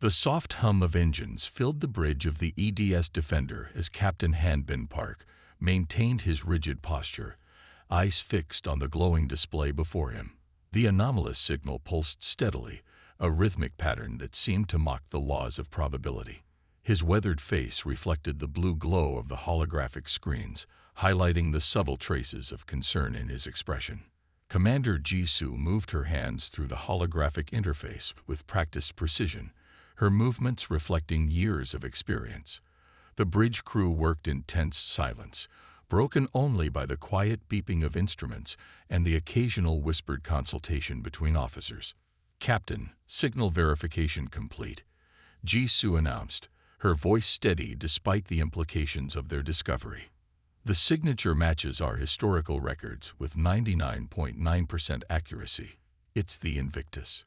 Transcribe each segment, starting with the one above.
The soft hum of engines filled the bridge of the EDS Defender as Captain Hanbin Park maintained his rigid posture, eyes fixed on the glowing display before him. The anomalous signal pulsed steadily, a rhythmic pattern that seemed to mock the laws of probability. His weathered face reflected the blue glow of the holographic screens, highlighting the subtle traces of concern in his expression. Commander Jisoo moved her hands through the holographic interface with practiced precision, her movements reflecting years of experience. The bridge crew worked in tense silence, broken only by the quiet beeping of instruments and the occasional whispered consultation between officers. "Captain, signal verification complete," Jisoo announced, her voice steady despite the implications of their discovery. "The signature matches our historical records with 99.9% accuracy. It's the Invictus."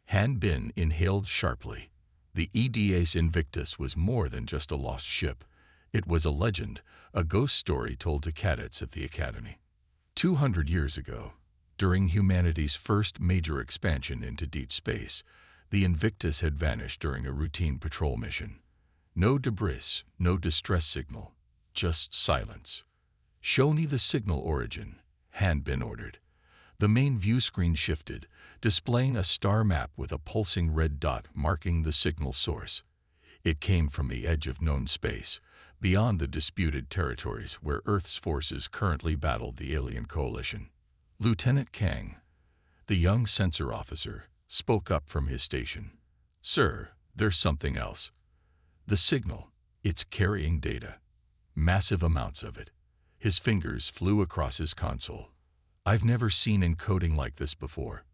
Hanbin inhaled sharply. The EDS Invictus was more than just a lost ship. It was a legend, a ghost story told to cadets at the Academy. 200 years ago, during humanity's first major expansion into deep space, the Invictus had vanished during a routine patrol mission. No debris, no distress signal, just silence. "Show me the signal origin," Hanbin ordered. The main view screen shifted, displaying a star map with a pulsing red dot marking the signal source. It came from the edge of known space, beyond the disputed territories where Earth's forces currently battled the alien coalition. Lieutenant Kang, the young sensor officer, spoke up from his station. "Sir, there's something else. The signal, it's carrying data. Massive amounts of it." His fingers flew across his console. "I've never seen encoding like this before."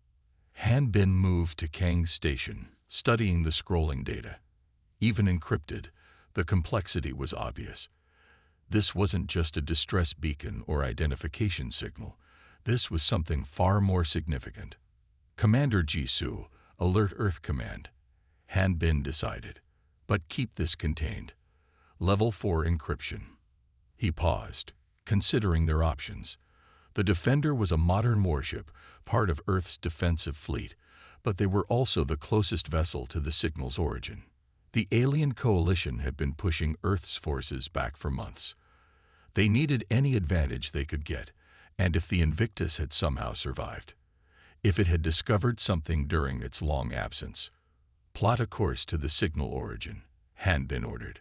Hanbin moved to Kang's station, studying the scrolling data. Even encrypted, the complexity was obvious. This wasn't just a distress beacon or identification signal. This was something far more significant. "Commander Jisoo, alert Earth Command," Hanbin decided. "But keep this contained. Level 4 encryption." He paused, considering their options. The Defender was a modern warship, part of Earth's defensive fleet, but they were also the closest vessel to the signal's origin. The alien coalition had been pushing Earth's forces back for months. They needed any advantage they could get, and if the Invictus had somehow survived, if it had discovered something during its long absence, plot a course to the signal origin, Hanbin ordered.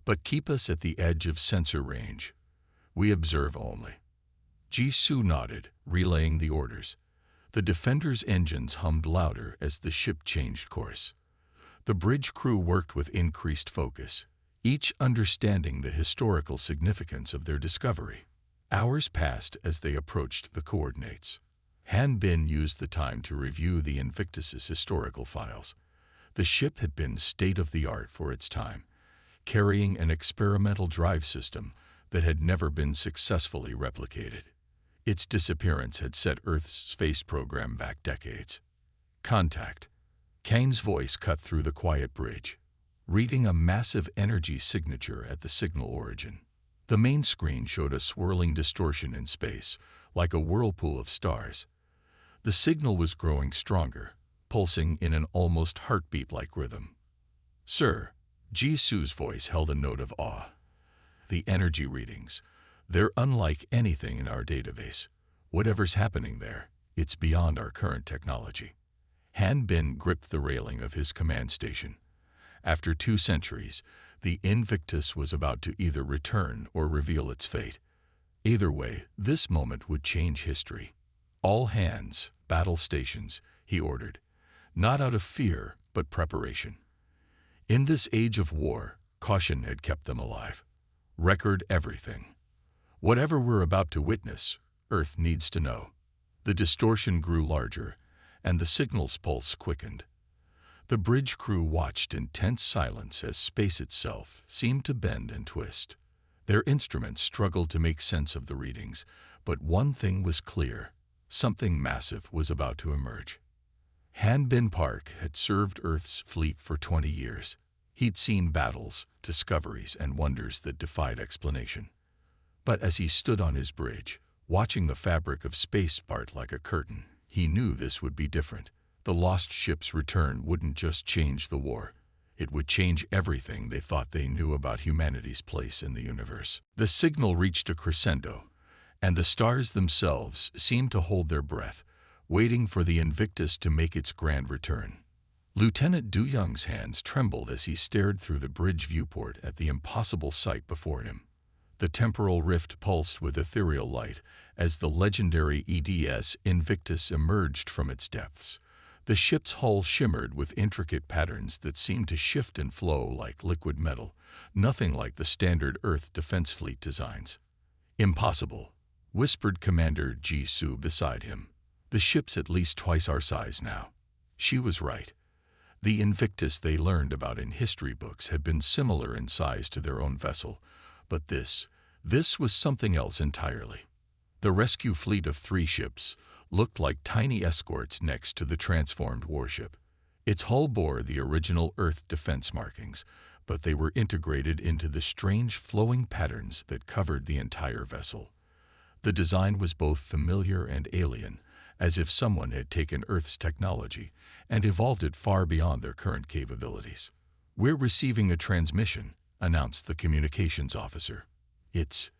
"But keep us at the edge of sensor range. We observe only." Jisoo nodded, relaying the orders. The Defender's engines hummed louder as the ship changed course. The bridge crew worked with increased focus, each understanding the historical significance of their discovery. Hours passed as they approached the coordinates. Hanbin used the time to review the Invictus's historical files. The ship had been state-of-the-art for its time, carrying an experimental drive system that had never been successfully replicated. Its disappearance had set Earth's space program back decades. "Contact." Kane's voice cut through the quiet bridge, reading a massive energy signature at the signal origin. The main screen showed a swirling distortion in space, like a whirlpool of stars. The signal was growing stronger, pulsing in an almost heartbeat-like rhythm. "Sir," Jisoo's voice held a note of awe. "The energy readings, they're unlike anything in our database. Whatever's happening there, it's beyond our current technology." Hanbin gripped the railing of his command station. After 2 centuries, the Invictus was about to either return or reveal its fate. Either way, this moment would change history. "All hands, battle stations," he ordered, not out of fear, but preparation. In this age of war, caution had kept them alive. "Record everything. Whatever we're about to witness, Earth needs to know." The distortion grew larger, and the signal's pulse quickened. The bridge crew watched in tense silence as space itself seemed to bend and twist. Their instruments struggled to make sense of the readings, but one thing was clear: something massive was about to emerge. Hanbin Park had served Earth's fleet for 20 years. He'd seen battles, discoveries, and wonders that defied explanation. But as he stood on his bridge, watching the fabric of space part like a curtain, he knew this would be different. The lost ship's return wouldn't just change the war. It would change everything they thought they knew about humanity's place in the universe. The signal reached a crescendo, and the stars themselves seemed to hold their breath, waiting for the Invictus to make its grand return. Lieutenant Du Young's hands trembled as he stared through the bridge viewport at the impossible sight before him. The temporal rift pulsed with ethereal light as the legendary EDS Invictus emerged from its depths. The ship's hull shimmered with intricate patterns that seemed to shift and flow like liquid metal, nothing like the standard Earth Defense Fleet designs. "Impossible," whispered Commander Ji-Soo beside him. "The ship's at least twice our size now." She was right. The Invictus they learned about in history books had been similar in size to their own vessel, but this was something else entirely. The rescue fleet of 3 ships looked like tiny escorts next to the transformed warship. Its hull bore the original Earth defense markings, but they were integrated into the strange flowing patterns that covered the entire vessel. The design was both familiar and alien, as if someone had taken Earth's technology and evolved it far beyond their current capabilities. "We're receiving a transmission," announced the communications officer. It's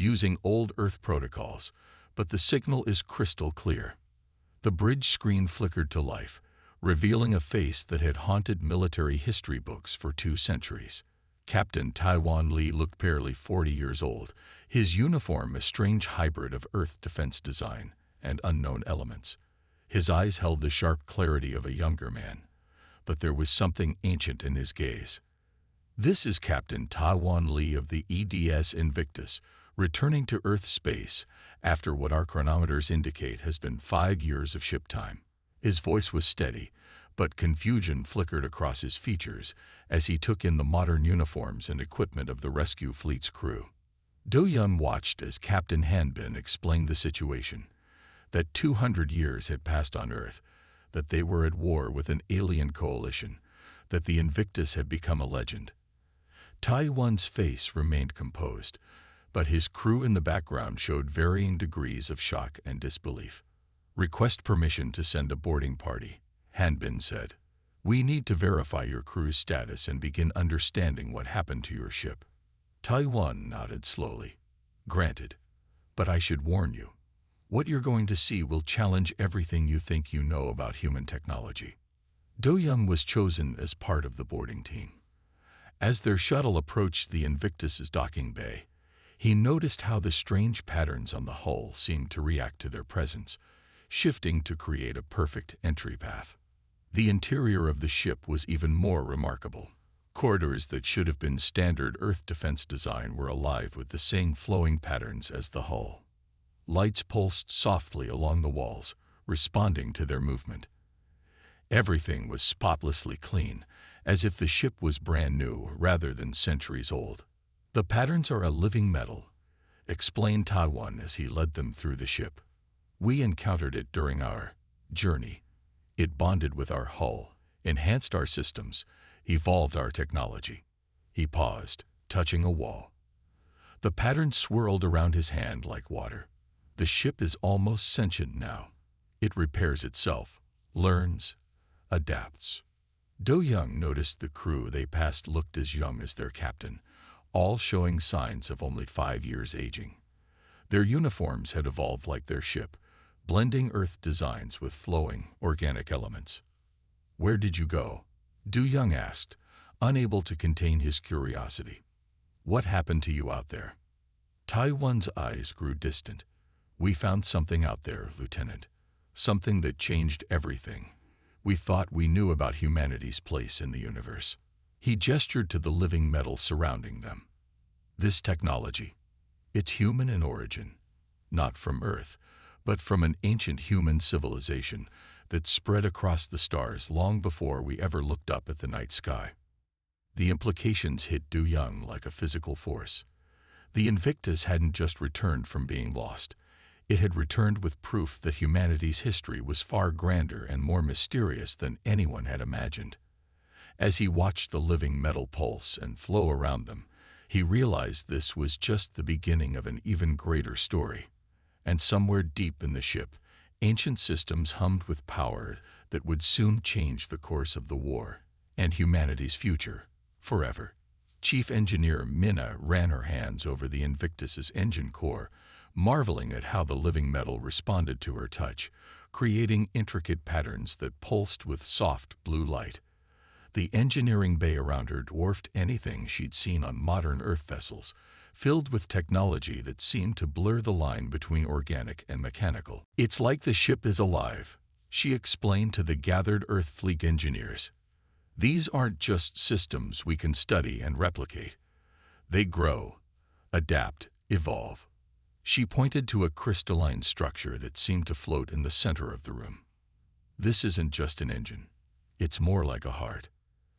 using old Earth protocols, but the signal is crystal clear." The bridge screen flickered to life, revealing a face that had haunted military history books for 2 centuries. Captain Taiwan Lee looked barely 40 years old, his uniform a strange hybrid of Earth defense design and unknown elements. His eyes held the sharp clarity of a younger man, but there was something ancient in his gaze. "This is Captain Taiwan Lee of the EDS Invictus, returning to Earth space after what our chronometers indicate has been 5 years of ship time." His voice was steady, but confusion flickered across his features as he took in the modern uniforms and equipment of the rescue fleet's crew. Do Young watched as Captain Hanbin explained the situation, that 200 years had passed on Earth, that they were at war with an alien coalition, that the Invictus had become a legend. Taiwan's face remained composed, but his crew in the background showed varying degrees of shock and disbelief. "Request permission to send a boarding party," Hanbin said. "We need to verify your crew's status and begin understanding what happened to your ship." Taiwan nodded slowly. "Granted, but I should warn you. What you're going to see will challenge everything you think you know about human technology." Do Young was chosen as part of the boarding team. As their shuttle approached the Invictus's docking bay, he noticed how the strange patterns on the hull seemed to react to their presence, shifting to create a perfect entry path. The interior of the ship was even more remarkable. Corridors that should have been standard Earth defense design were alive with the same flowing patterns as the hull. Lights pulsed softly along the walls, responding to their movement. Everything was spotlessly clean, as if the ship was brand new rather than centuries old. "The patterns are a living metal," explained Taiwan as he led them through the ship. "We encountered it during our journey. It bonded with our hull, enhanced our systems, evolved our technology." He paused, touching a wall. The pattern swirled around his hand like water. "The ship is almost sentient now. It repairs itself, learns, adapts." Do Young noticed the crew they passed looked as young as their captain, all showing signs of only 5 years aging. Their uniforms had evolved like their ship, blending Earth designs with flowing, organic elements. "Where did you go?" Do Young asked, unable to contain his curiosity. "What happened to you out there?" Taiwan's eyes grew distant. "We found something out there, Lieutenant. Something that changed everything. We thought we knew about humanity's place in the universe." He gestured to the living metal surrounding them. "This technology, it's human in origin, not from Earth, but from an ancient human civilization that spread across the stars long before we ever looked up at the night sky." The implications hit Du Young like a physical force. The Invictus hadn't just returned from being lost. It had returned with proof that humanity's history was far grander and more mysterious than anyone had imagined. As he watched the living metal pulse and flow around them, he realized this was just the beginning of an even greater story. And somewhere deep in the ship, ancient systems hummed with power that would soon change the course of the war and humanity's future, forever. Chief Engineer Minna ran her hands over the Invictus's engine core, marveling at how the living metal responded to her touch, creating intricate patterns that pulsed with soft blue light. The engineering bay around her dwarfed anything she'd seen on modern Earth vessels, filled with technology that seemed to blur the line between organic and mechanical. "It's like the ship is alive," she explained to the gathered Earth fleet engineers. "These aren't just systems we can study and replicate. They grow, adapt, evolve." She pointed to a crystalline structure that seemed to float in the center of the room. "This isn't just an engine. It's more like a heart."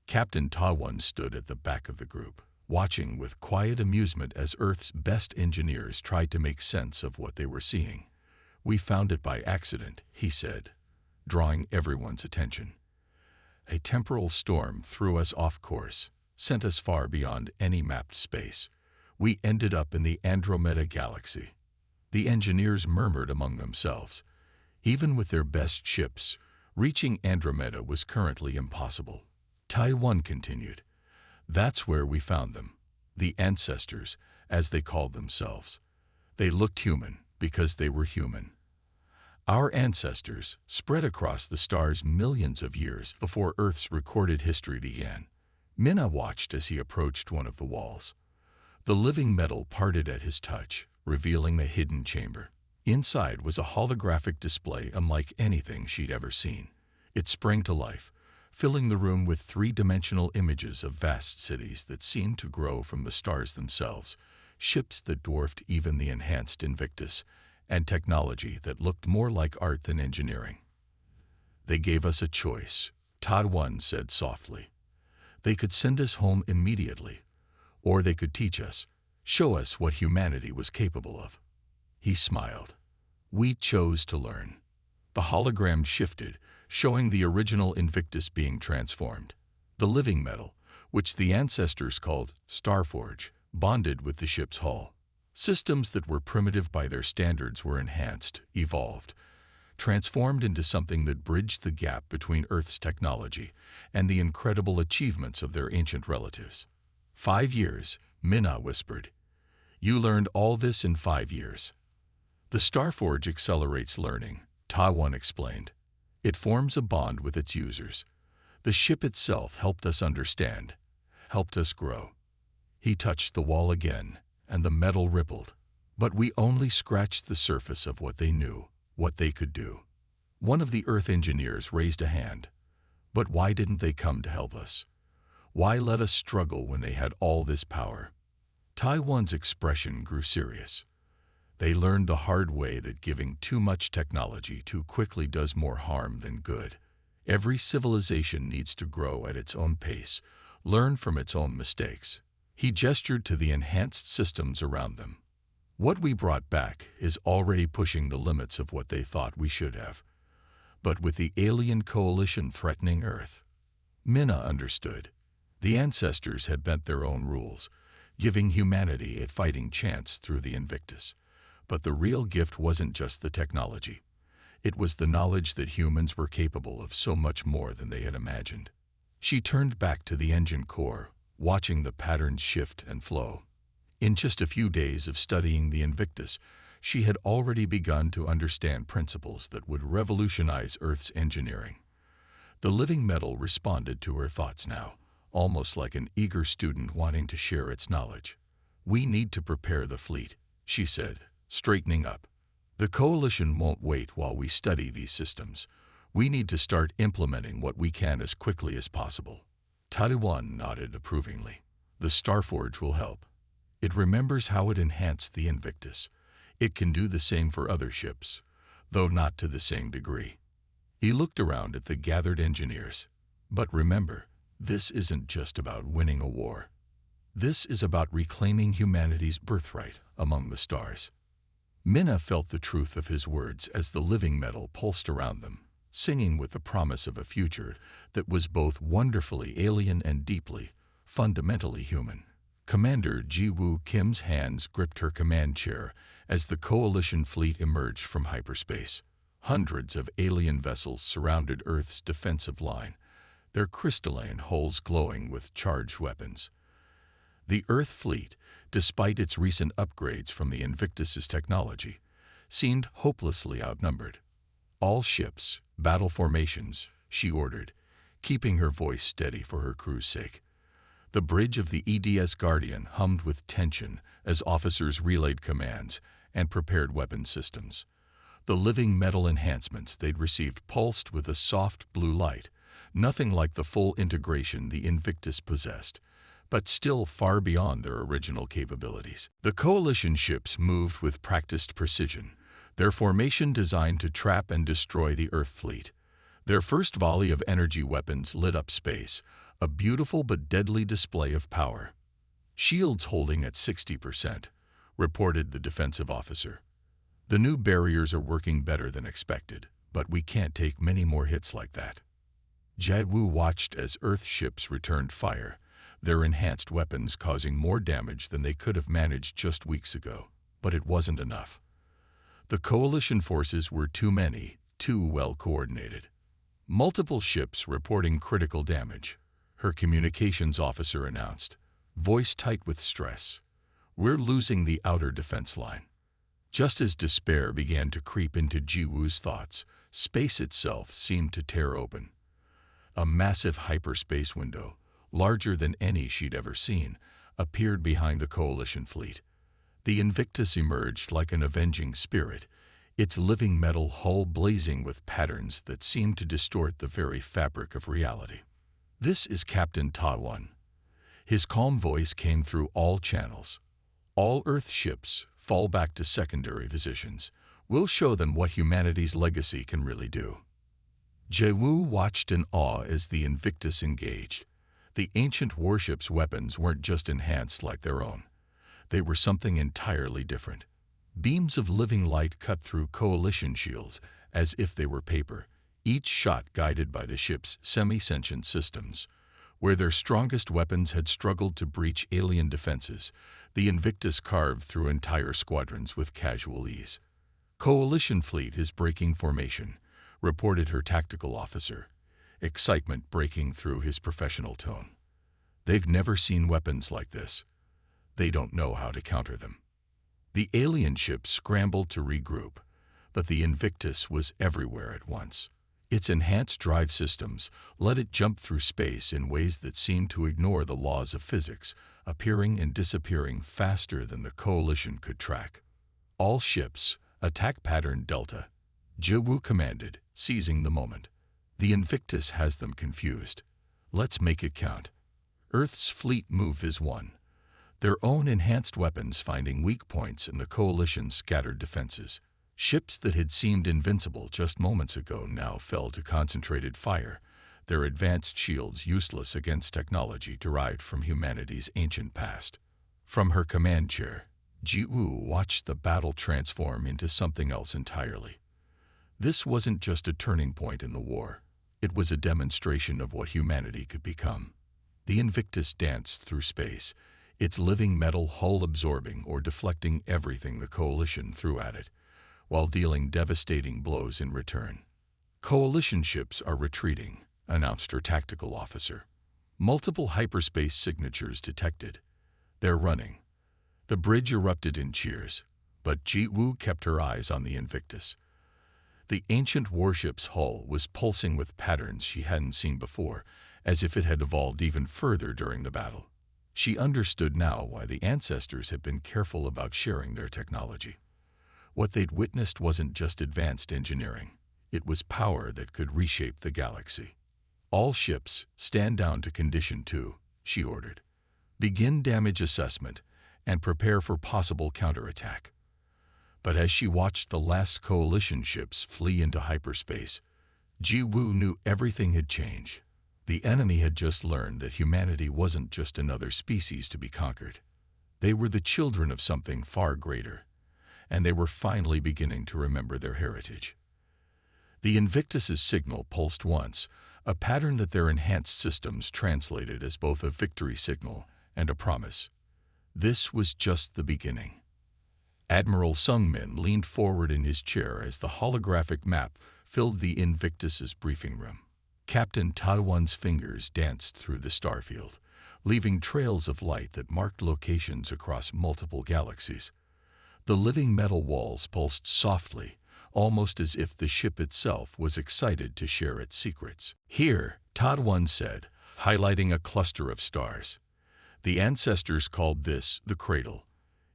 Captain Tawan stood at the back of the group, watching with quiet amusement as Earth's best engineers tried to make sense of what they were seeing. "We found it by accident," he said, drawing everyone's attention. "A temporal storm threw us off course, sent us far beyond any mapped space. We ended up in the Andromeda Galaxy." The engineers murmured among themselves. Even with their best ships, reaching Andromeda was currently impossible. Taiwan continued. "That's where we found them, the ancestors, as they called themselves. They looked human because they were human. Our ancestors spread across the stars millions of years before Earth's recorded history began." Minna watched as he approached one of the walls. The living metal parted at his touch, revealing a hidden chamber. Inside was a holographic display unlike anything she'd ever seen. It sprang to life, filling the room with three-dimensional images of vast cities that seemed to grow from the stars themselves, ships that dwarfed even the enhanced Invictus, and technology that looked more like art than engineering. "They gave us a choice," Taiwan said softly. "They could send us home immediately, or they could teach us, show us what humanity was capable of." He smiled. "We chose to learn." The hologram shifted, showing the original Invictus being transformed. The living metal, which the ancestors called Starforge, bonded with the ship's hull. Systems that were primitive by their standards were enhanced, evolved, transformed into something that bridged the gap between Earth's technology and the incredible achievements of their ancient relatives. 5 years, Minna whispered. "You learned all this in 5 years." "The Starforge accelerates learning," Taiwan explained. "It forms a bond with its users. The ship itself helped us understand, helped us grow." He touched the wall again, and the metal rippled. "But we only scratched the surface of what they knew, what they could do." One of the Earth engineers raised a hand. "But why didn't they come to help us? Why let us struggle when they had all this power?" Taiwan's expression grew serious. "They learned the hard way that giving too much technology too quickly does more harm than good. Every civilization needs to grow at its own pace, learn from its own mistakes." He gestured to the enhanced systems around them. "What we brought back is already pushing the limits of what they thought we should have. But with the alien coalition threatening Earth." Minna understood. The ancestors had bent their own rules, giving humanity a fighting chance through the Invictus. But the real gift wasn't just the technology. It was the knowledge that humans were capable of so much more than they had imagined. She turned back to the engine core, watching the patterns shift and flow. In just a few days of studying the Invictus, she had already begun to understand principles that would revolutionize Earth's engineering. The living metal responded to her thoughts now, almost like an eager student wanting to share its knowledge. "We need to prepare the fleet," she said, straightening up. "The coalition won't wait while we study these systems. We need to start implementing what we can as quickly as possible." Taiwan nodded approvingly. "The Starforge will help. It remembers how it enhanced the Invictus. It can do the same for other ships, though not to the same degree." He looked around at the gathered engineers. "But remember, this isn't just about winning a war. This is about reclaiming humanity's birthright among the stars." Minna felt the truth of his words as the living metal pulsed around them, singing with the promise of a future that was both wonderfully alien and deeply, fundamentally human. Commander Ji-Woo Kim's hands gripped her command chair as the coalition fleet emerged from hyperspace. Hundreds of alien vessels surrounded Earth's defensive line, their crystalline hulls glowing with charged weapons. The Earth fleet, despite its recent upgrades from the Invictus's technology, seemed hopelessly outnumbered. "All ships, battle formations," she ordered, keeping her voice steady for her crew's sake. The bridge of the EDS Guardian hummed with tension as officers relayed commands and prepared weapon systems. The living metal enhancements they'd received pulsed with a soft blue light, nothing like the full integration the Invictus possessed, but still far beyond their original capabilities. The Coalition ships moved with practiced precision, their formation designed to trap and destroy the Earth fleet. Their first volley of energy weapons lit up space, a beautiful but deadly display of power. "Shields holding at 60%, reported the defensive officer. "The new barriers are working better than expected, but we can't take many more hits like that." Jiawu watched as Earth ships returned fire, their enhanced weapons causing more damage than they could have managed just weeks ago. But it wasn't enough. The Coalition forces were too many, too well coordinated. Multiple ships reporting critical damage, her communications officer announced, voice tight with stress. "We're losing the outer defense line." Just as despair began to creep into Jiwu's thoughts, space itself seemed to tear open. A massive hyperspace window, larger than any she'd ever seen, appeared behind the Coalition fleet. The Invictus emerged like an avenging spirit, its living metal hull blazing with patterns that seemed to distort the very fabric of reality. "This is Captain Tawan." His calm voice came through all channels. "All Earth ships, fall back to secondary positions. We'll show them what humanity's legacy can really do." Jiwu watched in awe as the Invictus engaged. The ancient warship's weapons weren't just enhanced like their own. They were something entirely different. Beams of living light cut through Coalition shields as if they were paper, each shot guided by the ship's semi-sentient systems. Where their strongest weapons had struggled to breach alien defenses, the Invictus carved through entire squadrons with casual ease. "Coalition fleet is breaking formation," reported her tactical officer, excitement breaking through his professional tone. "They've never seen weapons like this. They don't know how to counter them." The alien ship scrambled to regroup, but the Invictus was everywhere at once. Its enhanced drive systems let it jump through space in ways that seemed to ignore the laws of physics, appearing and disappearing faster than the Coalition could track. "All ships, attack pattern Delta," Jiwu commanded, seizing the moment. "The Invictus has them confused. Let's make it count." Earth's fleet move is one, their own enhanced weapons finding weak points in the Coalition's scattered defenses. Ships that had seemed invincible just moments ago now fell to concentrated fire, their advanced shields useless against technology derived from humanity's ancient past. From her command chair, Jiwu watched the battle transform into something else entirely. This wasn't just a turning point in the war. It was a demonstration of what humanity could become. The Invictus danced through space, its living metal hull absorbing or deflecting everything the Coalition threw at it, while dealing devastating blows in return. "Coalition ships are retreating," announced her tactical officer. "Multiple hyperspace signatures detected. They're running." The bridge erupted in cheers, but Jiwu kept her eyes on the Invictus. The ancient warship's hull was pulsing with patterns she hadn't seen before, as if it had evolved even further during the battle. She understood now why the ancestors had been careful about sharing their technology. What they'd witnessed wasn't just advanced engineering. It was power that could reshape the galaxy. "All ships, stand down to Condition 2, she ordered. "Begin damage assessment and prepare for possible counterattack." But as she watched the last Coalition ships flee into hyperspace, Jiwu knew everything had changed. The enemy had just learned that humanity wasn't just another species to be conquered. They were the children of something far greater, and they were finally beginning to remember their heritage. The Invictus's signal pulsed once, a pattern that their enhanced systems translated as both a victory signal and a promise. This was just the beginning. Admiral Sungmin leaned forward in his chair as the holographic map filled the Invictus's briefing room. Captain Taiwan's fingers danced through the starfield, leaving trails of light that marked locations across multiple galaxies. The living metal walls pulsed softly, almost as if the ship itself was excited to share its secrets. "Here," Taiwan said, highlighting a cluster of stars. "The ancestors called this the cradle.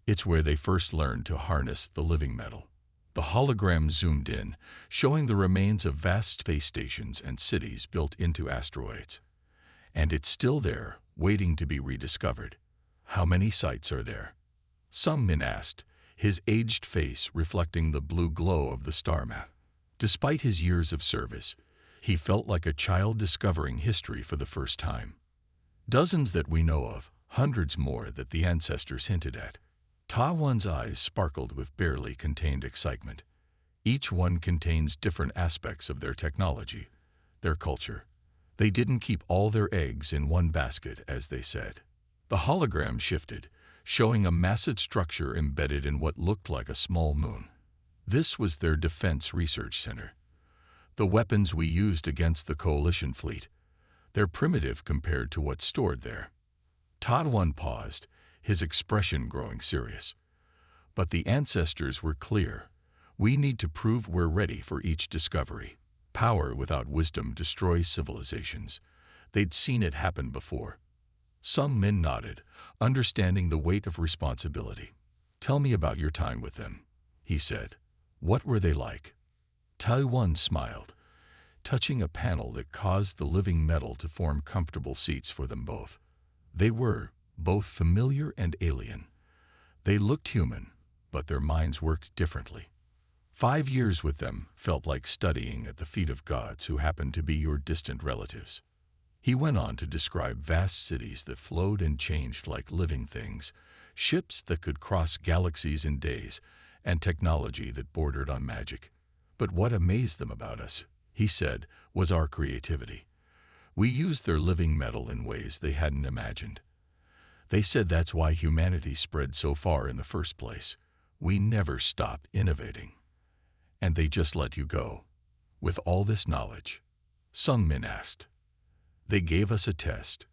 It's where they first learned to harness the living metal." The hologram zoomed in, showing the remains of vast space stations and cities built into asteroids. "And it's still there, waiting to be rediscovered." "How many sites are there?" Sung Min asked, his aged face reflecting the blue glow of the star map. Despite his years of service, he felt like a child discovering history for the first time. "Dozens that we know of, hundreds more that the ancestors hinted at." Taiwan's eyes sparkled with barely contained excitement. "Each one contains different aspects of their technology, their culture. They didn't keep all their eggs in one basket, as they said." The hologram shifted, showing a massive structure embedded in what looked like a small moon. This was their defense research center. "The weapons we used against the coalition fleet. They're primitive compared to what's stored there." Taiwan paused, his expression growing serious. "But the ancestors were clear. We need to prove we're ready for each discovery. Power without wisdom destroys civilizations. They'd seen it happen before." Sung Min nodded, understanding the weight of responsibility. "Tell me about your time with them," he said. "What were they like?" Taiwan smiled, touching a panel that caused the living metal to form comfortable seats for them both. They were both familiar and alien. They looked human, but their minds worked differently. 5 years with them felt like studying at the feet of gods who happened to be your distant relatives. He went on to describe vast cities that flowed and changed like living things, ships that could cross galaxies in days, and technology that bordered on magic. "But what amazed them about us," he said, "was our creativity. We used their living metal in ways they hadn't imagined. They said that's why humanity spread so far in the first place. We never stopped innovating." "And they just let you go with all this knowledge?" Sung Min asked. "They gave us a test,"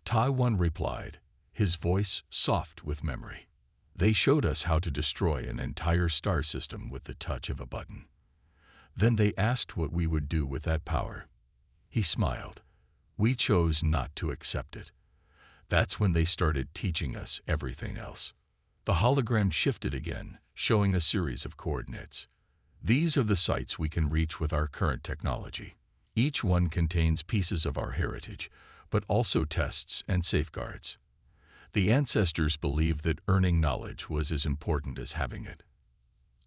Taiwan replied, his voice soft with memory. "They showed us how to destroy an entire star system with the touch of a button. Then they asked what we would do with that power." He smiled. "We chose not to accept it. That's when they started teaching us everything else." The hologram shifted again, showing a series of coordinates. "These are the sites we can reach with our current technology. Each one contains pieces of our heritage, but also tests and safeguards. The ancestors believed that earning knowledge was as important as having it."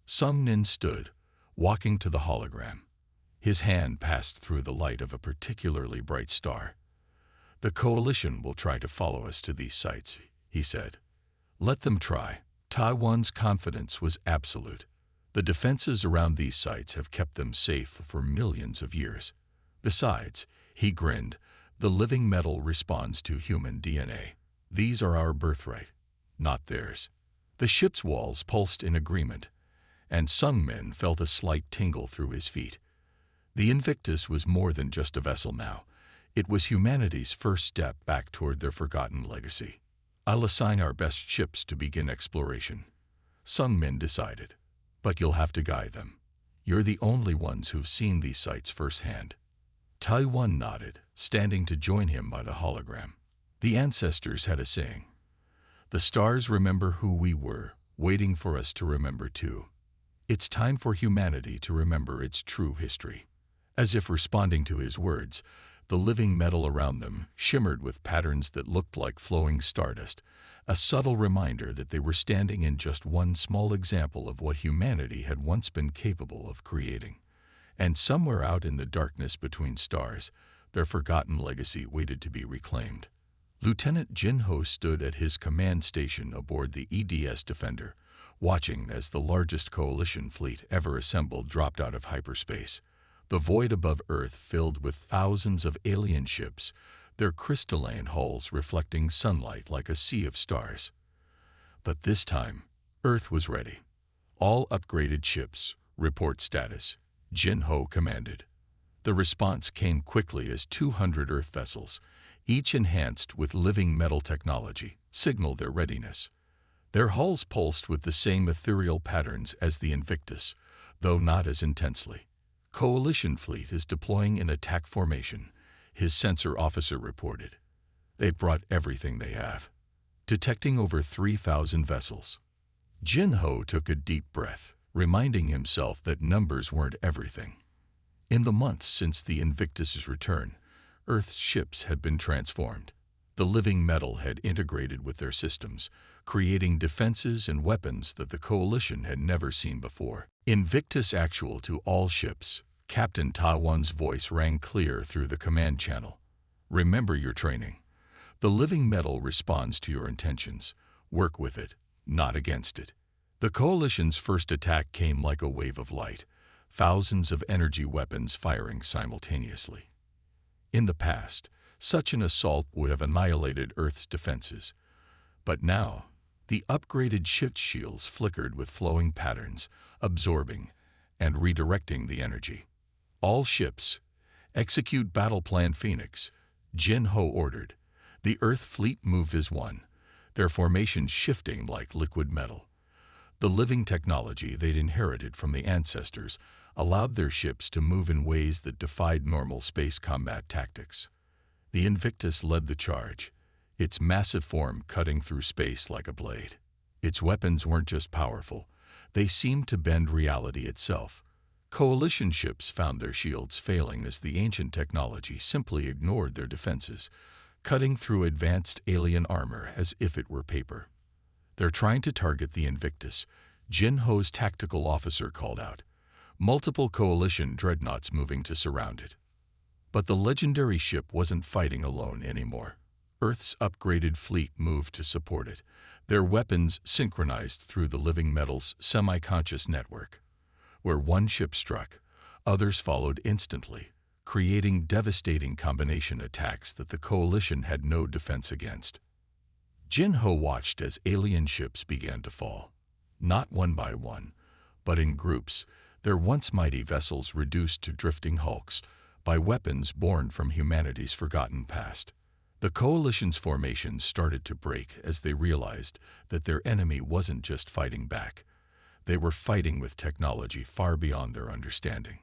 Sung Min stood, walking to the hologram. His hand passed through the light of a particularly bright star. "The Coalition will try to follow us to these sites," he said. "Let them try." Taiwan's confidence was absolute. The defenses around these sites have kept them safe for millions of years. Besides, he grinned, the living metal responds to human DNA. These are our birthright, not theirs. The ship's walls pulsed in agreement, and Sung Min felt a slight tingle through his feet. The Invictus was more than just a vessel now. It was humanity's first step back toward their forgotten legacy. "I'll assign our best ships to begin exploration," Sung Min decided. "But you'll have to guide them. You're the only ones who've seen these sites firsthand." Taiwan nodded, standing to join him by the hologram. The ancestors had a saying: "The stars remember who we were, waiting for us to remember too." It's time for humanity to remember its true history. As if responding to his words, the living metal around them shimmered with patterns that looked like flowing stardust, a subtle reminder that they were standing in just one small example of what humanity had once been capable of creating. And somewhere out in the darkness between stars, their forgotten legacy waited to be reclaimed. Lieutenant Jin Ho stood at his command station aboard the EDS Defender, watching as the largest coalition fleet ever assembled dropped out of hyperspace. The void above Earth filled with thousands of alien ships, their crystalline hulls reflecting sunlight like a sea of stars. But this time, Earth was ready. "All upgraded ships, report status," Jin Ho commanded. The response came quickly as 200 Earth vessels, each enhanced with living metal technology, signaled their readiness. Their hulls pulsed with the same ethereal patterns as the Invictus, though not as intensely. Coalition fleet is deploying in attack formation, his sensor officer reported. They've brought everything they have, detecting over 3,000 vessels. Jin-Ho took a deep breath, reminding himself that numbers weren't everything. In the months since the Invictus's return, Earth's ships had been transformed. The living metal had integrated with their systems, creating defenses and weapons that the Coalition had never seen before. Invictus actual to all ships, Captain Ta-Won's voice rang clear through the command channel. Remember your training. The living metal responds to your intentions. Work with it, not against it. The Coalition's first attack came like a wave of light, thousands of energy weapons firing simultaneously. In the past, such an assault would have annihilated Earth's defenses. But now, the upgraded ship shields flickered with flowing patterns, absorbing and redirecting the energy. All ships, execute Battle Plan Phoenix, Jin-Ho ordered. The Earth fleet moved as one, their formations shifting like liquid metal. The living technology they'd inherited from the ancestors allowed their ships to move in ways that defied normal space combat tactics. The Invictus led the charge, its massive form cutting through space like a blade. Its weapons weren't just powerful, they seemed to bend reality itself. Coalition ships found their shields failing as the ancient technology simply ignored their defenses, cutting through advanced alien armor as if it were paper. They're trying to target the Invictus, Jin-Ho's tactical officer called out. Multiple Coalition dreadnoughts moving to surround it. But the legendary ship wasn't fighting alone anymore. Earth's upgraded fleet moved to support it, their weapons synchronized through the living metal's semi-conscious network. Where one ship struck, others followed instantly, creating devastating combination attacks that the Coalition had no defense against. Jin-Ho watched as alien ships began to fall, not one by one, but in groups, their once mighty vessels reduced to drifting hulks by weapons born from humanity's forgotten past. The Coalition's formations started to break as they realized that their enemy wasn't just fighting back. They were fighting with technology far beyond their understanding.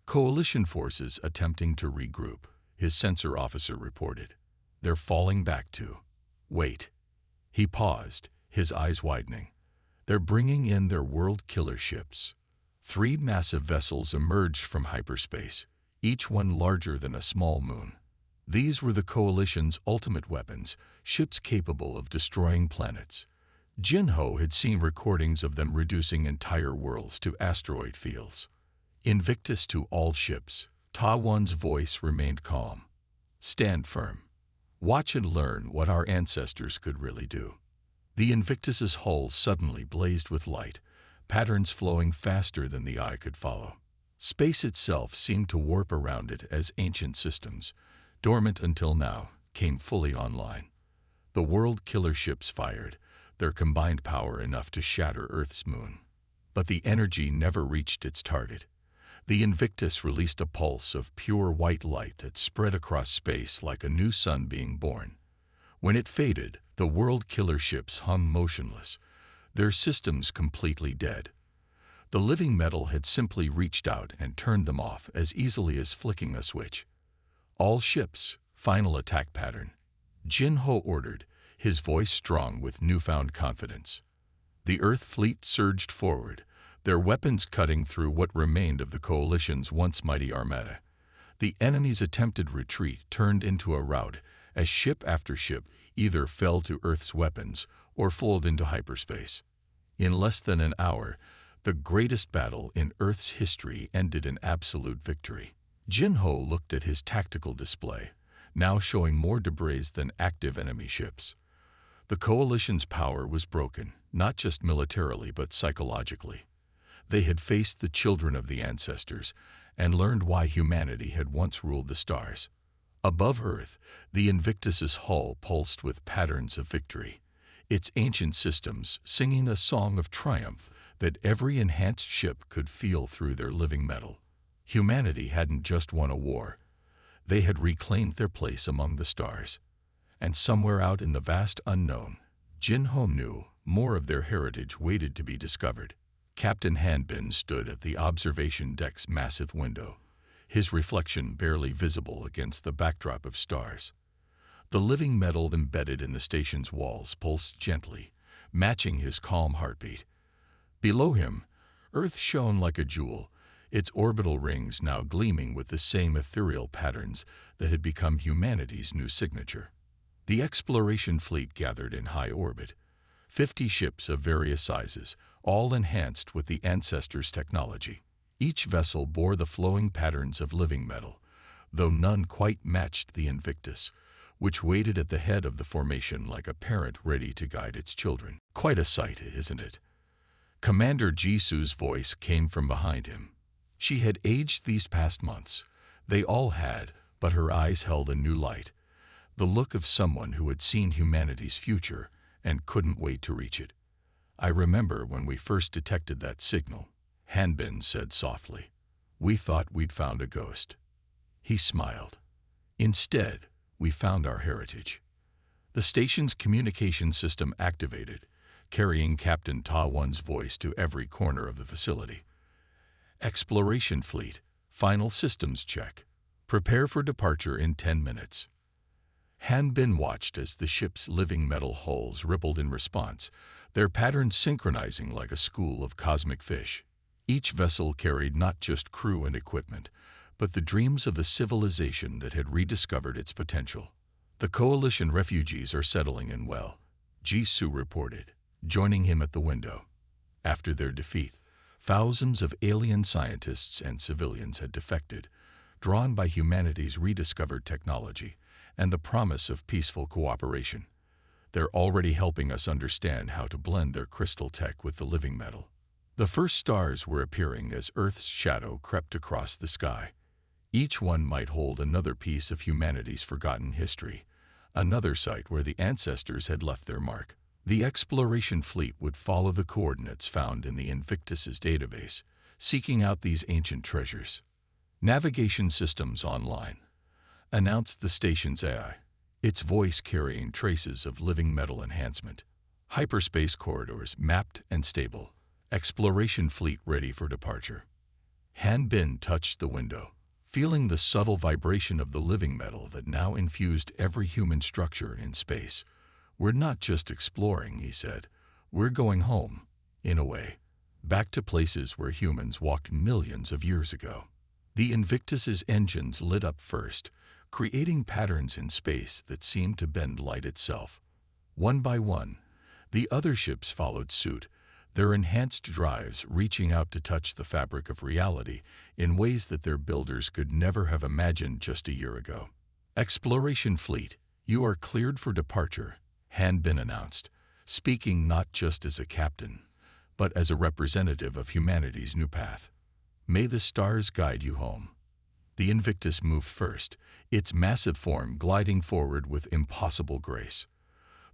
Coalition forces attempting to regroup, his sensor officer reported. They're falling back to. Wait. He paused, his eyes widening. They're bringing in their world killer ships. 3 massive vessels emerged from hyperspace, each one larger than a small moon. These were the Coalition's ultimate weapons, ships capable of destroying planets. Jin-Ho had seen recordings of them reducing entire worlds to asteroid fields. Invictus to all ships, Ta-Won's voice remained calm. Stand firm. Watch and learn what our ancestors could really do. The Invictus's hull suddenly blazed with light, patterns flowing faster than the eye could follow. Space itself seemed to warp around it as ancient systems, dormant until now, came fully online. The world killer ships fired, their combined power enough to shatter Earth's moon. But the energy never reached its target. The Invictus released a pulse of pure white light that spread across space like a new sun being born. When it faded, the world killer ships hung motionless, their systems completely dead. The living metal had simply reached out and turned them off as easily as flicking a switch. All ships, final attack pattern. Jin-Ho ordered, his voice strong with newfound confidence. The Earth fleet surged forward, their weapons cutting through what remained of the Coalition's once mighty armada. The enemy's attempted retreat turned into a rout as ship after ship either fell to Earth's weapons or flowed into hyperspace. In less than an hour, the greatest battle in Earth's history ended in absolute victory. Jin-Ho looked at his tactical display, now showing more debris than active enemy ships. The Coalition's power was broken, not just militarily but psychologically. They had faced the children of the ancestors and learned why humanity had once ruled the stars. Above Earth, the Invictus's hull pulsed with patterns of victory, its ancient systems singing a song of triumph that every enhanced ship could feel through their living metal. Humanity hadn't just won a war. They had reclaimed their place among the stars. And somewhere out in the vast unknown, Jin Ho knew more of their heritage waited to be discovered. Captain Hanbin stood at the observation deck's massive window, his reflection barely visible against the backdrop of stars. The living metal embedded in the station's walls pulsed gently, matching his calm heartbeat. Below him, Earth shone like a jewel, its orbital rings now gleaming with the same ethereal patterns that had become humanity's new signature. The exploration fleet gathered in high orbit, 50 ships of various sizes, all enhanced with the ancestors' technology. Each vessel bore the flowing patterns of living metal, though none quite matched the Invictus, which waited at the head of the formation like a parent ready to guide its children. Quite a sight, isn't it? Commander Jisoo's voice came from behind him. She had aged these past months. They all had, but her eyes held a new light, the look of someone who had seen humanity's future and couldn't wait to reach it. I remember when we first detected that signal, Hanbin said softly. We thought we'd found a ghost. He smiled. Instead, we found our heritage. The station's communication system activated, carrying Captain Ta Won's voice to every corner of the facility. Exploration fleet, final systems check. Prepare for departure in 10 minutes. Hanbin watched as the ship's living metal hulls rippled in response, their patterns synchronizing like a school of cosmic fish. Each vessel carried not just crew and equipment, but the dreams of a civilization that had rediscovered its potential. The coalition refugees are settling in well, Jisoo reported, joining him at the window. After their defeat, thousands of alien scientists and civilians had defected, drawn by humanity's rediscovered technology and the promise of peaceful cooperation. They're already helping us understand how to blend their crystal tech with the living metal. The first stars were appearing as Earth's shadow crept across the sky. Each one might hold another piece of humanity's forgotten history, another site where the ancestors had left their mark. The exploration fleet would follow the coordinates found in the Invictus's database, seeking out these ancient treasures. Navigation systems online, announced the station's AI, its voice carrying traces of living metal enhancement. Hyperspace corridors mapped and stable. Exploration fleet ready for departure. Hanbin touched the window, feeling the subtle vibration of the living metal that now infused every human structure in space. We're not just exploring, he said. We're going home, in a way, back to places where humans walked millions of years ago. The Invictus's engines lit up first, creating patterns in space that seemed to bend light itself. One by one, the other ships followed suit, their enhanced drives reaching out to touch the fabric of reality in ways that their builders could never have imagined just a year ago. Exploration fleet, you are cleared for departure, Hanbin announced, speaking not just as a captain, but as a representative of humanity's new path. May the stars guide you home. The Invictus moved first, its massive form gliding forward with impossible grace.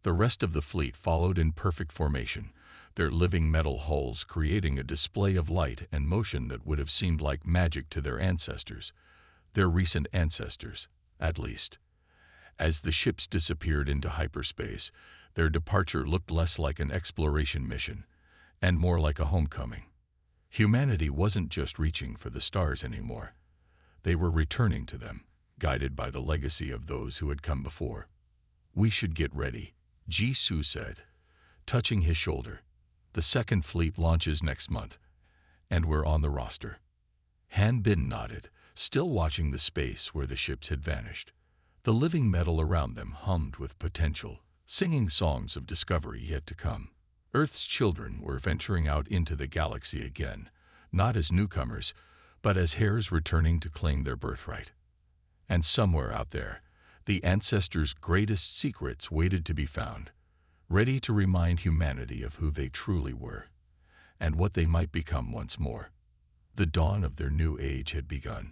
The rest of the fleet followed in perfect formation, their living metal hulls creating a display of light and motion that would have seemed like magic to their ancestors, their recent ancestors, at least. As the ships disappeared into hyperspace, their departure looked less like an exploration mission and more like a homecoming. Humanity wasn't just reaching for the stars anymore. They were returning to them, guided by the legacy of those who had come before. We should get ready, Jisoo said, touching his shoulder. The second fleet launches next month, and we're on the roster. Hanbin nodded, still watching the space where the ships had vanished. The living metal around them hummed with potential, singing songs of discovery yet to come. Earth's children were venturing out into the galaxy again, not as newcomers, but as heirs returning to claim their birthright. And somewhere out there, the ancestors' greatest secrets waited to be found, ready to remind humanity of who they truly were, and what they might become once more. The dawn of their new age had begun.